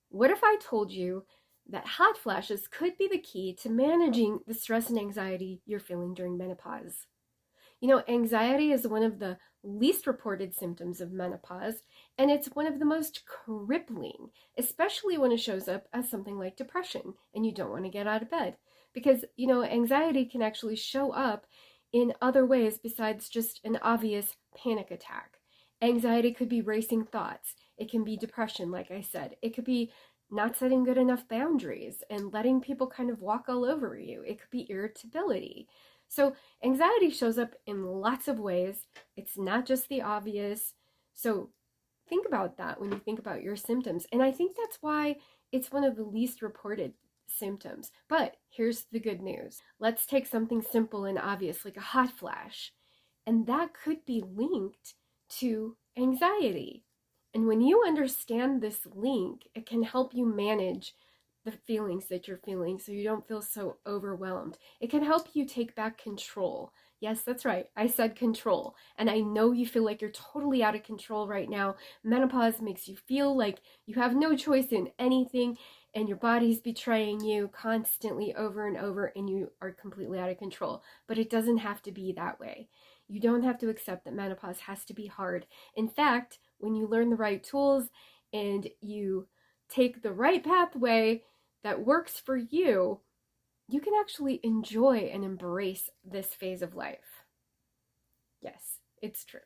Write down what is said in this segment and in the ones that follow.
What if I told you that hot flashes could be the key to managing the stress and anxiety you're feeling during menopause? Anxiety is one of the least reported symptoms of menopause, and it's one of the most crippling, especially when it shows up as something like depression and you don't want to get out of bed. Because, anxiety can actually show up in other ways besides just an obvious panic attack. Anxiety could be racing thoughts. It can be depression, like I said. It could be not setting good enough boundaries and letting people kind of walk all over you. It could be irritability. So anxiety shows up in lots of ways. It's not just the obvious. So think about that when you think about your symptoms. And I think that's why it's one of the least reported symptoms. But here's the good news. Let's take something simple and obvious like a hot flash. And that could be linked to anxiety. And when you understand this link, it can help you manage the feelings that you're feeling so you don't feel so overwhelmed. It can help you take back control. Yes, that's right. I said control. And I know you feel like you're totally out of control right now. Menopause makes you feel like you have no choice in anything and your body's betraying you constantly over and over and you are completely out of control. But it doesn't have to be that way. You don't have to accept that menopause has to be hard. In fact, when you learn the right tools and you take the right pathway that works for you, you can actually enjoy and embrace this phase of life. Yes, it's true.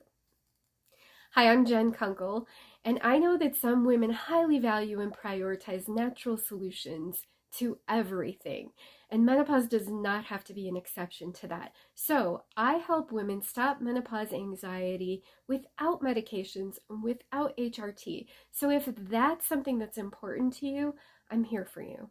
Hi, I'm Jen Kunkel, and I know that some women highly value and prioritize natural solutions to everything, and menopause does not have to be an exception to that. So I help women stop menopause anxiety without medications, without HRT. So if that's something that's important to you, I'm here for you.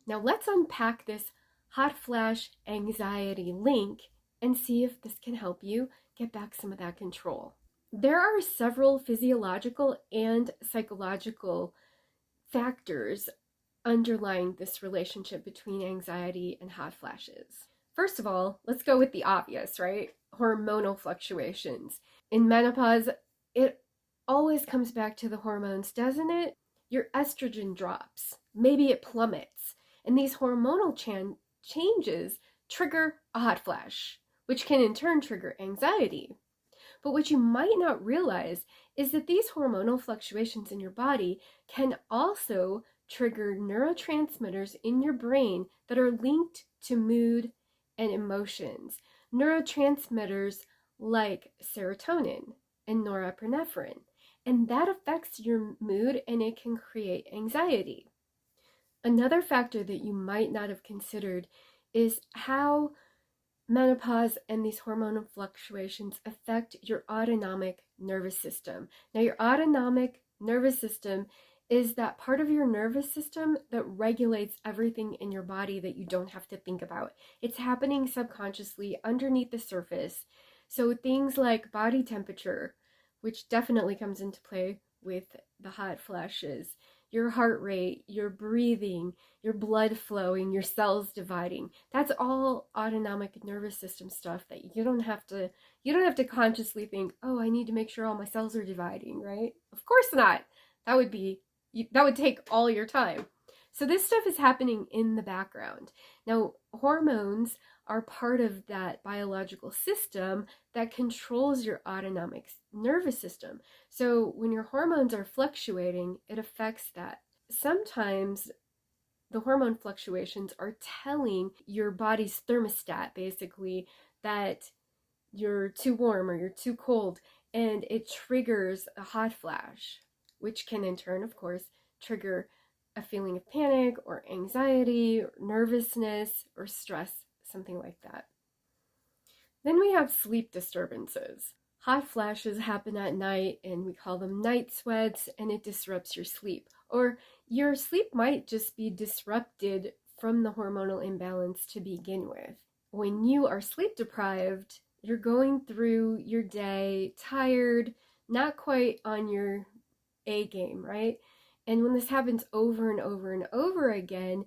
Now let's unpack this hot flash anxiety link and see if this can help you get back some of that control. There are several physiological and psychological factors underlying this relationship between anxiety and hot flashes. First of all, let's go with the obvious, right? Hormonal fluctuations. In menopause, it always comes back to the hormones, doesn't it? Your estrogen drops, maybe it plummets, and these hormonal changes trigger a hot flash, which can in turn trigger anxiety. But what you might not realize is that these hormonal fluctuations in your body can also trigger neurotransmitters in your brain that are linked to mood and emotions. Neurotransmitters like serotonin and norepinephrine. And that affects your mood and it can create anxiety. Another factor that you might not have considered is how menopause and these hormonal fluctuations affect your autonomic nervous system. Now, your autonomic nervous system is that part of your nervous system that regulates everything in your body that you don't have to think about. It's happening subconsciously underneath the surface. So things like body temperature, which definitely comes into play with the hot flashes, your heart rate, your breathing, your blood flowing, your cells dividing. That's all autonomic nervous system stuff that you don't have to consciously think, "Oh, I need to make sure all my cells are dividing," right? Of course not. That would take all your time. So this stuff is happening in the background. Now, hormones are part of that biological system that controls your autonomic nervous system. So when your hormones are fluctuating, it affects that. Sometimes the hormone fluctuations are telling your body's thermostat basically that you're too warm or you're too cold, and it triggers a hot flash, which can in turn, of course, trigger a feeling of panic or anxiety or nervousness or stress, something like that. Then we have sleep disturbances. Hot flashes happen at night and we call them night sweats, and it disrupts your sleep. Or your sleep might just be disrupted from the hormonal imbalance to begin with. When you are sleep deprived, you're going through your day tired, not quite on your A game, right? And when this happens over and over and over again,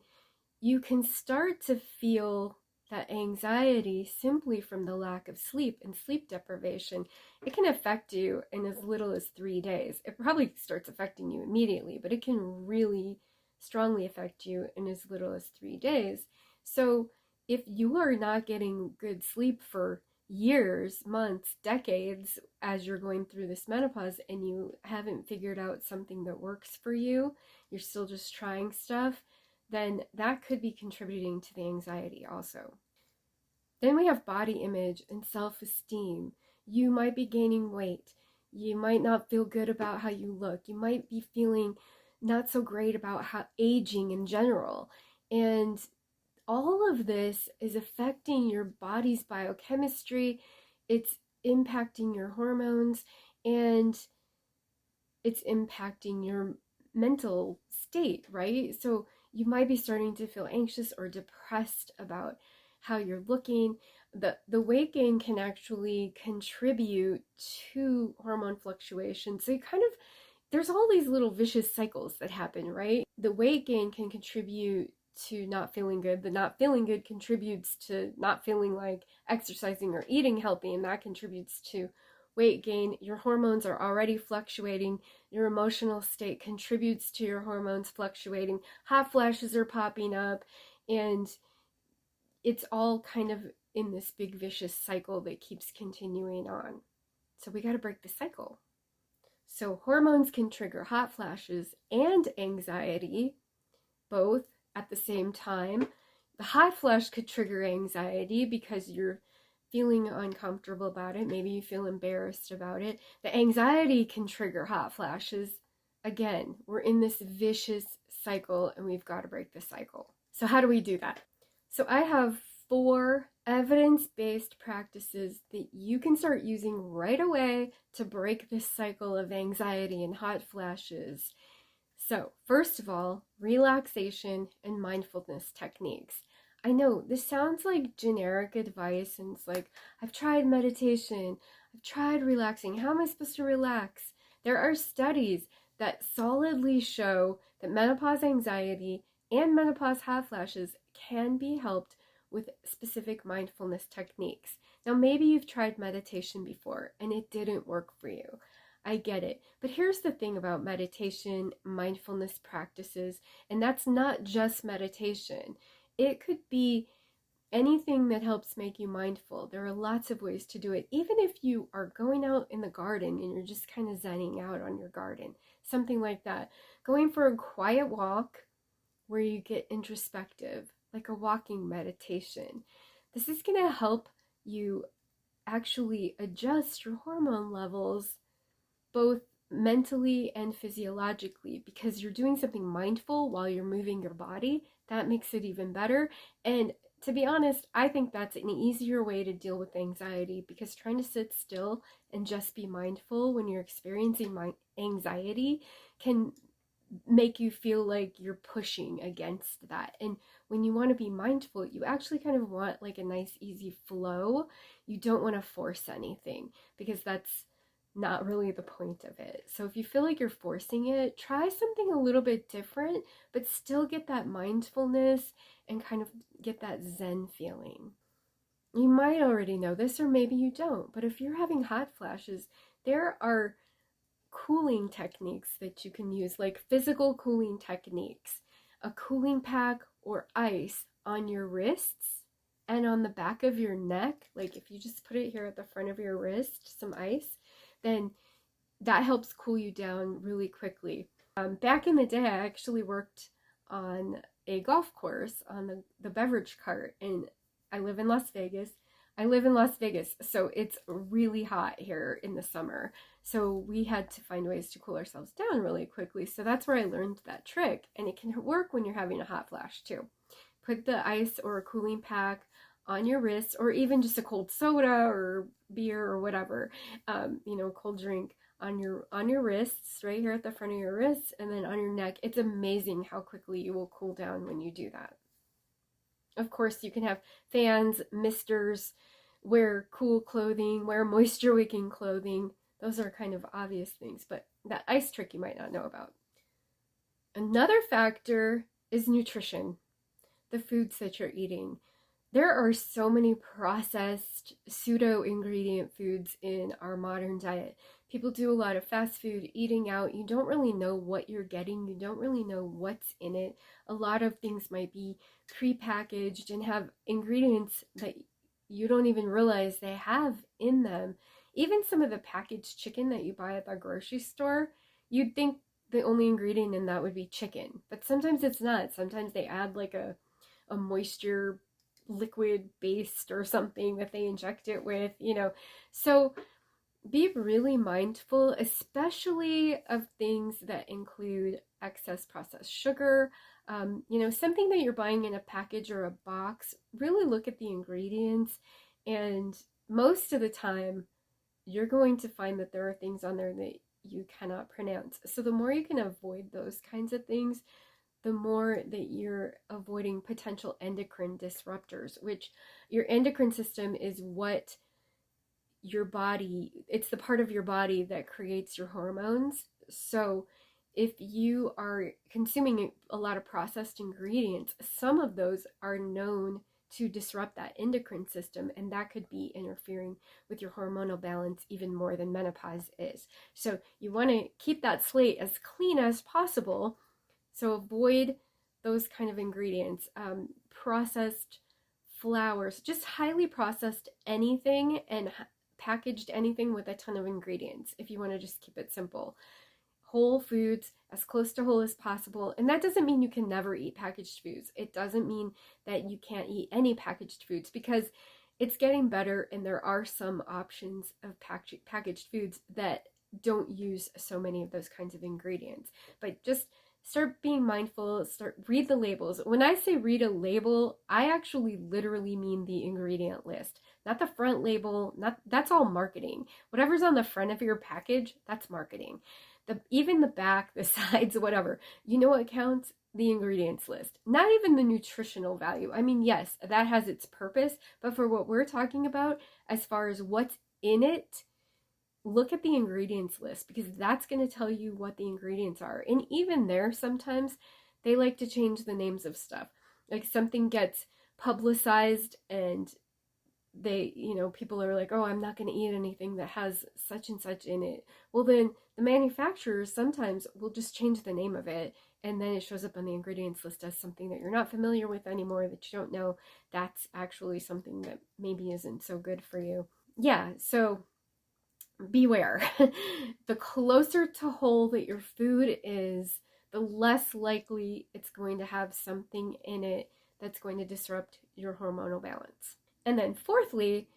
you can start to feel that anxiety simply from the lack of sleep and sleep deprivation, it can affect you in as little as 3 days. It probably starts affecting you immediately, but it can really strongly affect you in as little as 3 days. So if you are not getting good sleep for years, months, decades as you're going through this menopause and you haven't figured out something that works for you, you're still just trying stuff, then that could be contributing to the anxiety also. Then we have body image and self-esteem. You might be gaining weight. You might not feel good about how you look. You might be feeling not so great about how aging in general. And all of this is affecting your body's biochemistry. It's impacting your hormones, and it's impacting your mental state, right? So you might be starting to feel anxious or depressed about how you're looking. The weight gain can actually contribute to hormone fluctuation. So you kind of, there's all these little vicious cycles that happen, right? The weight gain can contribute to not feeling good. The not feeling good contributes to not feeling like exercising or eating healthy, and that contributes to weight gain. Your hormones are already fluctuating. Your emotional state contributes to your hormones fluctuating. Hot flashes are popping up, and it's all kind of in this big vicious cycle that keeps continuing on. So we got to break the cycle. So hormones can trigger hot flashes and anxiety, both at the same time. The hot flash could trigger anxiety because you're feeling uncomfortable about it. Maybe you feel embarrassed about it. The anxiety can trigger hot flashes. Again, we're in this vicious cycle, and we've got to break the cycle. So how do we do that? So I have 4 evidence-based practices that you can start using right away to break this cycle of anxiety and hot flashes. So, first of all, relaxation and mindfulness techniques. I know this sounds like generic advice, and it's like, I've tried meditation, I've tried relaxing. How am I supposed to relax? There are studies that solidly show that menopause anxiety and menopause hot flashes can be helped with specific mindfulness techniques. Now, maybe you've tried meditation before and it didn't work for you. I get it. But here's the thing about meditation, mindfulness practices, and that's not just meditation. It could be anything that helps make you mindful. There are lots of ways to do it. Even if you are going out in the garden and you're just kind of zenning out on your garden, something like that. Going for a quiet walk where you get introspective, like a walking meditation. This is going to help you actually adjust your hormone levels both mentally and physiologically, because you're doing something mindful while you're moving your body. That makes it even better. And to be honest, I think that's an easier way to deal with anxiety, because trying to sit still and just be mindful when you're experiencing anxiety can make you feel like you're pushing against that. And when you want to be mindful, you actually kind of want like a nice easy flow. You don't want to force anything, because that's not really the point of it. So if you feel like you're forcing it, try something a little bit different, but still get that mindfulness and kind of get that zen feeling. You might already know this, or maybe you don't, but if you're having hot flashes, there are cooling techniques that you can use, like physical cooling techniques. A cooling pack or ice on your wrists and on the back of your neck, like if you just put it here at the front of your wrist, some ice, then that helps cool you down really quickly. Back in the day, I actually worked on a golf course on the beverage cart, and I live in Las Vegas. So it's really hot here in the summer. So we had to find ways to cool ourselves down really quickly. So that's where I learned that trick, and it can work when you're having a hot flash too. Put the ice or a cooling pack on your wrist, or even just a cold soda or beer or whatever, cold drink on your wrists, right here at the front of your wrists, and then on your neck. It's amazing how quickly you will cool down when you do that. Of course, you can have fans, misters, wear cool clothing, wear moisture wicking clothing. Those are kind of obvious things, but that ice trick you might not know about. Another factor is nutrition, the foods that you're eating. There are so many processed pseudo ingredient foods in our modern diet. People do a lot of fast food, eating out. You don't really know what you're getting. You don't really know what's in it. A lot of things might be prepackaged and have ingredients that you don't even realize they have in them. Even some of the packaged chicken that you buy at the grocery store, you'd think the only ingredient in that would be chicken, but sometimes it's not. Sometimes they add like a moisture liquid based or something that they inject it with, So be really mindful, especially of things that include excess processed sugar. Something that you're buying in a package or a box, really look at the ingredients. And most of the time, you're going to find that there are things on there that you cannot pronounce. So the more you can avoid those kinds of things, the more that you're avoiding potential endocrine disruptors, which your endocrine system is what your body, it's the part of your body that creates your hormones. So if you are consuming a lot of processed ingredients, some of those are known to disrupt that endocrine system, and that could be interfering with your hormonal balance even more than menopause is. So you want to keep that slate as clean as possible. So avoid those kind of ingredients, processed flours, just highly processed anything and packaged anything with a ton of ingredients if you want to just keep it simple. Whole foods, as close to whole as possible. And that doesn't mean you can never eat packaged foods. It doesn't mean that you can't eat any packaged foods, because it's getting better and there are some options of packaged foods that don't use so many of those kinds of ingredients. But just start being mindful, read the labels. When I say read a label, I actually literally mean the ingredient list, not the front label. That's all marketing. Whatever's on the front of your package, that's marketing. Even the back, the sides, whatever. You know what counts? The ingredients list. Not even the nutritional value. I mean, yes, that has its purpose, but for what we're talking about, as far as what's in it, look at the ingredients list, because that's going to tell you what the ingredients are. And even there, sometimes they like to change the names of stuff. Like something gets publicized and people are like, oh, I'm not going to eat anything that has such and such in it. Well, then the manufacturers sometimes will just change the name of it, and then it shows up on the ingredients list as something that you're not familiar with anymore, that you don't know that's actually something that maybe isn't so good for you. Yeah, so beware. The closer to whole that your food is, the less likely it's going to have something in it that's going to disrupt your hormonal balance. And then fourthly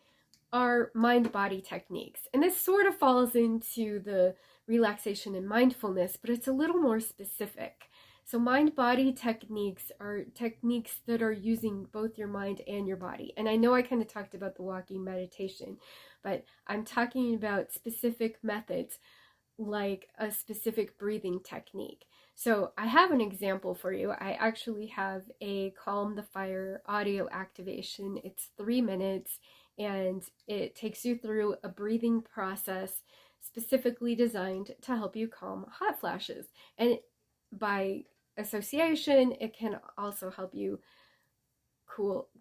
are mind-body techniques. And this sort of falls into the relaxation and mindfulness, but it's a little more specific. So mind-body techniques are techniques that are using both your mind and your body. And I know I kind of talked about the walking meditation, but I'm talking about specific methods like a specific breathing technique. So I have an example for you. I actually have a Calm the Fire audio activation. It's 3 minutes and it takes you through a breathing process specifically designed to help you calm hot flashes. And by association, it can also help you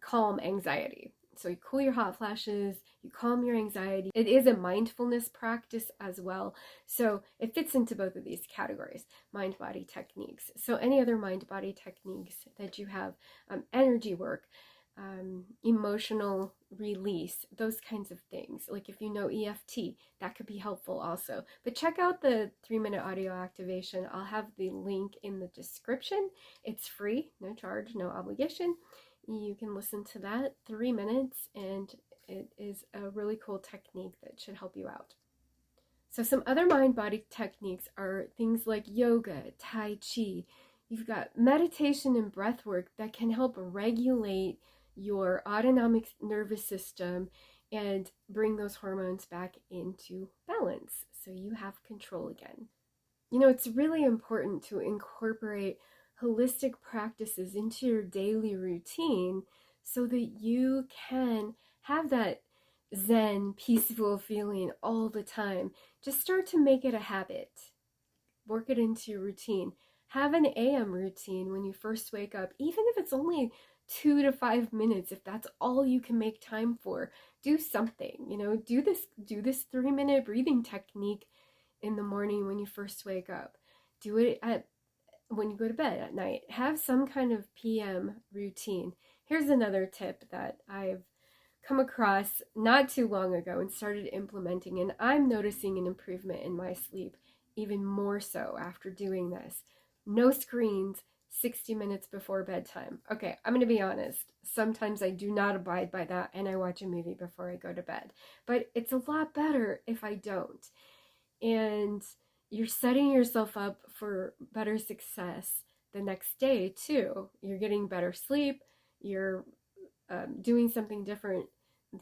calm anxiety. So you cool your hot flashes, you calm your anxiety. It is a mindfulness practice as well. So it fits into both of these categories, mind-body techniques. So any other mind-body techniques that you have, energy work, emotional release, those kinds of things. Like if you know EFT, that could be helpful also. But check out the 3-minute audio activation. I'll have the link in the description. It's free, no charge, no obligation. You can listen to that 3 minutes, and it is a really cool technique that should help you out. So some other mind-body techniques are things like yoga, tai chi. You've got meditation and breath work that can help regulate your autonomic nervous system and bring those hormones back into balance so you have control again. It's really important to incorporate holistic practices into your daily routine so that you can have that zen, peaceful feeling all the time. Just start to make it a habit. Work it into your routine. Have an AM routine when you first wake up, even if it's only 2 to 5 minutes, if that's all you can make time for. Do something, do this 3-minute breathing technique in the morning when you first wake up. Do it when you go to bed at night. Have some kind of PM routine. Here's another tip that I've come across not too long ago and started implementing, and I'm noticing an improvement in my sleep even more so after doing this. No screens 60 minutes before bedtime. Okay, I'm going to be honest. Sometimes I do not abide by that and I watch a movie before I go to bed. But it's a lot better if I don't. And you're setting yourself up for better success the next day too. You're getting better sleep. You're doing something different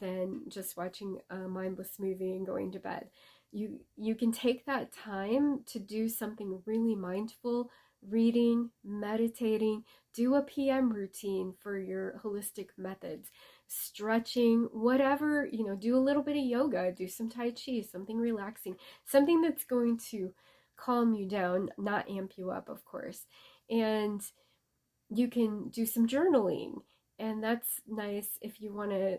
than just watching a mindless movie and going to bed. You can take that time to do something really mindful, reading, meditating, do a PM routine for your holistic methods, stretching, whatever, do a little bit of yoga, do some Tai Chi, something relaxing, something that's going to calm you down, not amp you up, of course. And you can do some journaling, and that's nice if you want to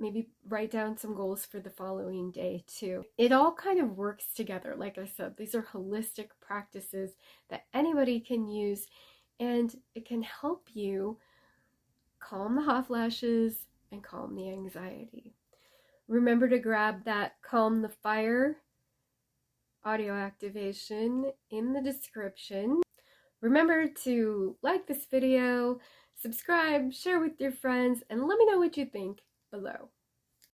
maybe write down some goals for the following day too. It all kind of works together. Like I said, these are holistic practices that anybody can use, and it can help you calm the hot flashes and calm the anxiety. Remember to grab that Calm the Fire audio activation in the description. Remember to like this video, subscribe, share with your friends, and let me know what you think below.